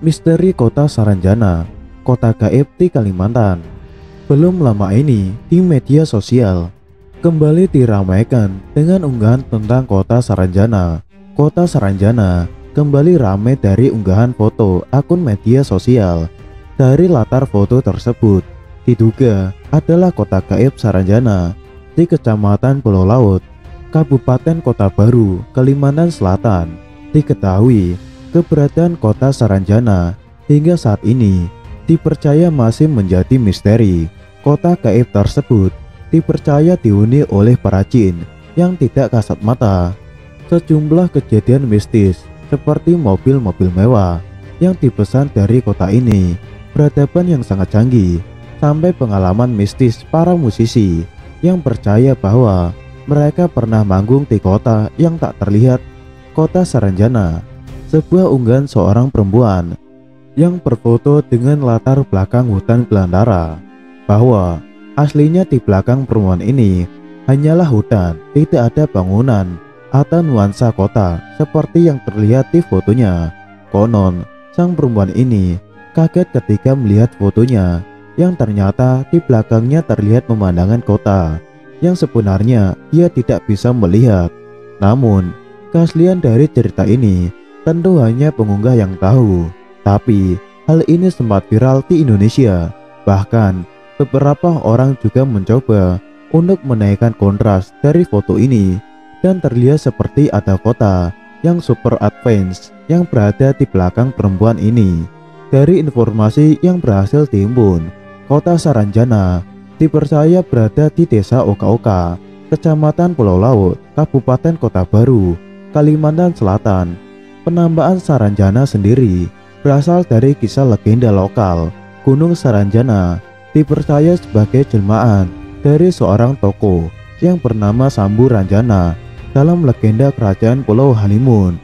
Misteri Kota Saranjana, kota gaib di Kalimantan. Belum lama ini di media sosial kembali diramaikan dengan unggahan tentang Kota Saranjana. Kota Saranjana kembali ramai dari unggahan foto akun media sosial. Dari latar foto tersebut diduga adalah kota gaib Saranjana di Kecamatan Pulau Laut, Kabupaten Kota Baru, Kalimantan Selatan. Diketahui keberadaan Kota Saranjana hingga saat ini dipercaya masih menjadi misteri. Kota gaib tersebut dipercaya dihuni oleh para jin yang tidak kasat mata. Sejumlah kejadian mistis seperti mobil-mobil mewah yang dipesan dari kota ini, peradaban yang sangat canggih, sampai pengalaman mistis para musisi yang percaya bahwa mereka pernah manggung di kota yang tak terlihat, Kota Saranjana. Sebuah unggahan seorang perempuan yang berfoto dengan latar belakang hutan belantara, bahwa aslinya di belakang perempuan ini hanyalah hutan, tidak ada bangunan atau nuansa kota seperti yang terlihat di fotonya. Konon, sang perempuan ini kaget ketika melihat fotonya yang ternyata di belakangnya terlihat pemandangan kota yang sebenarnya ia tidak bisa melihat. Namun, keaslian dari cerita ini tentu hanya pengunggah yang tahu. Tapi hal ini sempat viral di Indonesia. Bahkan beberapa orang juga mencoba untuk menaikkan kontras dari foto ini dan terlihat seperti ada kota yang super advance yang berada di belakang perempuan ini. Dari informasi yang berhasil dihimpun, Kota Saranjana dipercaya berada di Desa Oka-Oka, Kecamatan Pulau Laut, Kabupaten Kota Baru, Kalimantan Selatan. Penambahan Saranjana sendiri berasal dari kisah legenda lokal. Gunung Saranjana dipercaya sebagai jelmaan dari seorang tokoh yang bernama Sambu Ranjana dalam legenda kerajaan Pulau Halimun.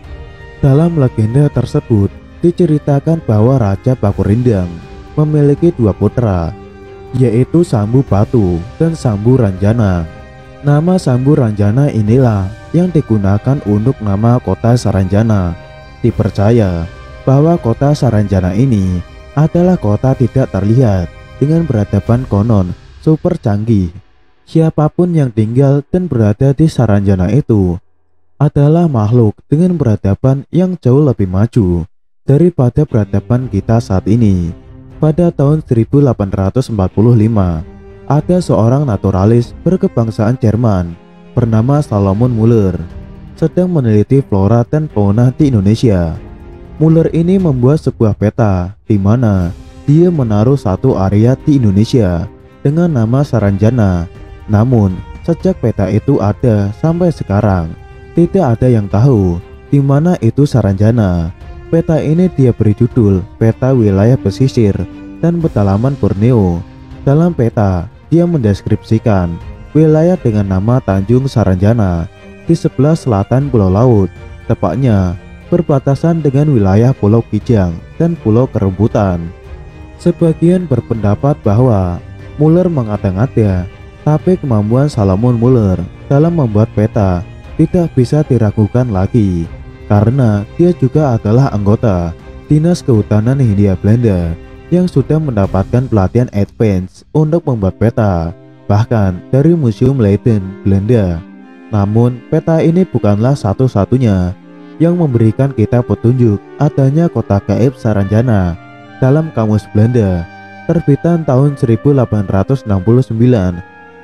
Dalam legenda tersebut diceritakan bahwa Raja Bakurindang memiliki dua putra, yaitu Sambu Batu dan Sambu Ranjana. Nama Sambu Ranjana inilah yang digunakan untuk nama Kota Saranjana. Dipercaya bahwa Kota Saranjana ini adalah kota tidak terlihat dengan peradaban konon super canggih. Siapapun yang tinggal dan berada di Saranjana itu adalah makhluk dengan peradaban yang jauh lebih maju daripada peradaban kita saat ini. Pada tahun 1845, ada seorang naturalis berkebangsaan Jerman bernama Salomon Muller sedang meneliti flora dan fauna di Indonesia. Muller ini membuat sebuah peta di mana dia menaruh satu area di Indonesia dengan nama Saranjana. Namun, sejak peta itu ada sampai sekarang, tidak ada yang tahu di mana itu Saranjana. Peta ini dia beri judul Peta Wilayah Pesisir dan Pedalaman Borneo. Dalam peta, dia mendeskripsikan wilayah dengan nama Tanjung Saranjana di sebelah selatan Pulau Laut, tepatnya berbatasan dengan wilayah Pulau Kijang dan Pulau Kerembutan. Sebagian berpendapat bahwa Muller mengada-ngada, tapi kemampuan Salomon Muller dalam membuat peta tidak bisa diragukan lagi, karena dia juga adalah anggota Dinas Kehutanan Hindia Belanda yang sudah mendapatkan pelatihan advance untuk membuat peta, bahkan dari Museum Leiden, Belanda. Namun, peta ini bukanlah satu-satunya yang memberikan kita petunjuk adanya kota gaib Saranjana. Dalam Kamus Belanda, terbitan tahun 1869,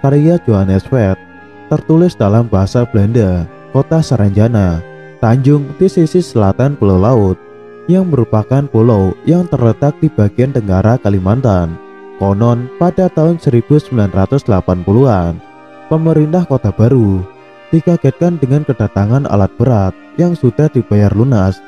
karya Johannes Vet, tertulis dalam bahasa Belanda, Kota Saranjana, Tanjung di sisi selatan Pulau Laut, yang merupakan pulau yang terletak di bagian tenggara Kalimantan. Konon pada tahun 1980-an, pemerintah Kota Baru dikagetkan dengan kedatangan alat berat yang sudah dibayar lunas.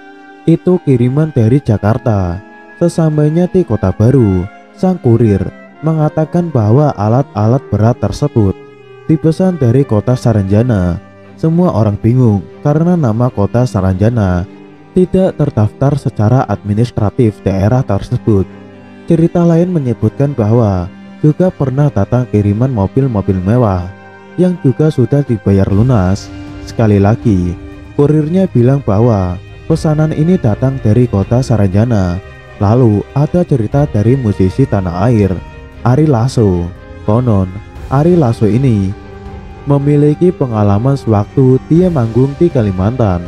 Itu kiriman dari Jakarta. Sesampainya di Kota Baru, sang kurir mengatakan bahwa alat-alat berat tersebut dipesan dari Kota Saranjana. Semua orang bingung karena nama Kota Saranjana tidak terdaftar secara administratif daerah tersebut. Cerita lain menyebutkan bahwa juga pernah datang kiriman mobil-mobil mewah yang juga sudah dibayar lunas. Sekali lagi, kurirnya bilang bahwa pesanan ini datang dari Kota Saranjana Lalu ada cerita dari musisi tanah air, Ari Lasso. Konon, Ari Lasso ini memiliki pengalaman sewaktu dia manggung di Kalimantan.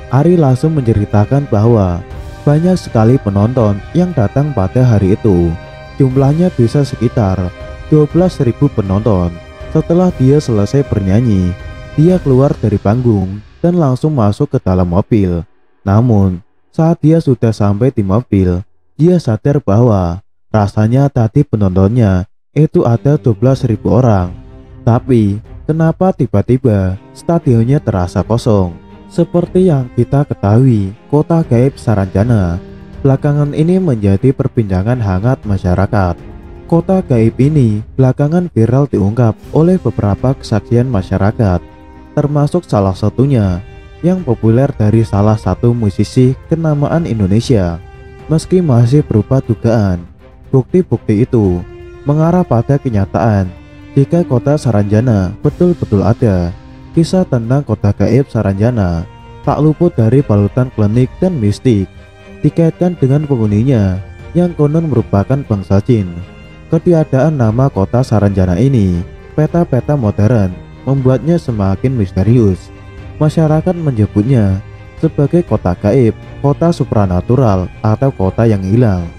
Ari Lasso menceritakan bahwa banyak sekali penonton yang datang pada hari itu. Jumlahnya bisa sekitar 12.000 penonton. Setelah dia selesai bernyanyi, dia keluar dari panggung dan langsung masuk ke dalam mobil. Namun, saat dia sudah sampai di mobil, dia sadar bahwa rasanya tadi penontonnya itu ada 12.000 orang. Tapi, kenapa tiba-tiba stadionnya terasa kosong? Seperti yang kita ketahui, kota gaib Saranjana belakangan ini menjadi perbincangan hangat masyarakat. Kota gaib ini belakangan viral diungkap oleh beberapa kesaksian masyarakat, termasuk salah satunya yang populer dari salah satu musisi kenamaan Indonesia. Meski masih berupa dugaan, bukti-bukti itu mengarah pada kenyataan jika kota Saranjana betul-betul ada. Kisah tentang kota gaib Saranjana tak luput dari balutan klinik dan mistik, dikaitkan dengan penghuninya yang konon merupakan bangsa Jin. Ketiadaan nama kota Saranjana ini, peta-peta modern membuatnya semakin misterius. Masyarakat menyebutnya sebagai kota gaib, kota supranatural, atau kota yang hilang.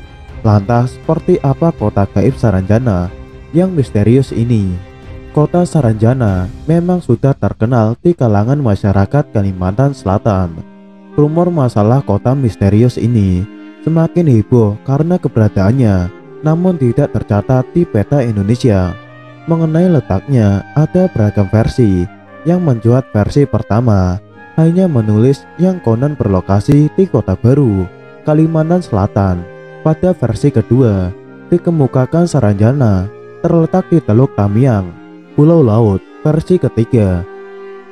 Lantas, seperti apa kota gaib Saranjana yang misterius ini? Kota Saranjana memang sudah terkenal di kalangan masyarakat Kalimantan Selatan. Rumor masalah kota misterius ini semakin heboh karena keberadaannya, namun tidak tercatat di peta Indonesia. Mengenai letaknya, ada beragam versi. Yang mencuat versi pertama hanya menulis yang konon berlokasi di Kota Baru, Kalimantan Selatan. Pada versi kedua, dikemukakan Saranjana terletak di Teluk Tamiang, Pulau Laut. Versi ketiga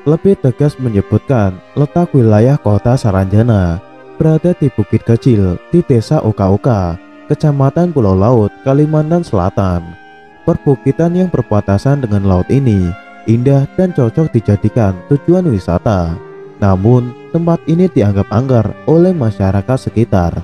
lebih tegas menyebutkan letak wilayah kota Saranjana berada di bukit kecil di desa Oka-Oka, Kecamatan Pulau Laut, Kalimantan Selatan. Perbukitan yang berbatasan dengan laut ini indah dan cocok dijadikan tujuan wisata. Namun, tempat ini dianggap angker oleh masyarakat sekitar.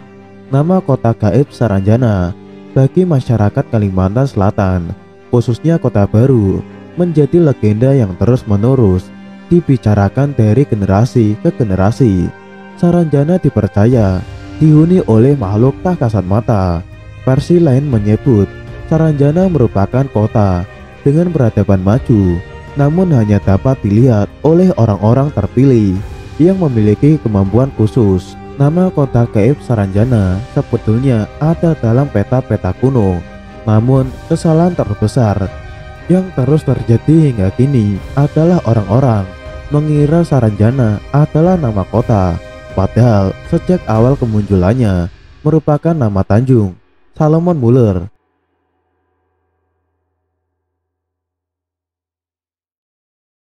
Nama kota gaib Saranjana bagi masyarakat Kalimantan Selatan, khususnya Kota Baru, menjadi legenda yang terus-menerus dibicarakan dari generasi ke generasi. Saranjana dipercaya dihuni oleh makhluk tak kasat mata. Versi lain menyebut Saranjana merupakan kota dengan peradaban maju, namun hanya dapat dilihat oleh orang-orang terpilih yang memiliki kemampuan khusus. Nama kota gaib Saranjana sebetulnya ada dalam peta-peta kuno, namun kesalahan terbesar yang terus terjadi hingga kini adalah orang-orang mengira Saranjana adalah nama kota, padahal sejak awal kemunculannya merupakan nama Tanjung Salomon Muller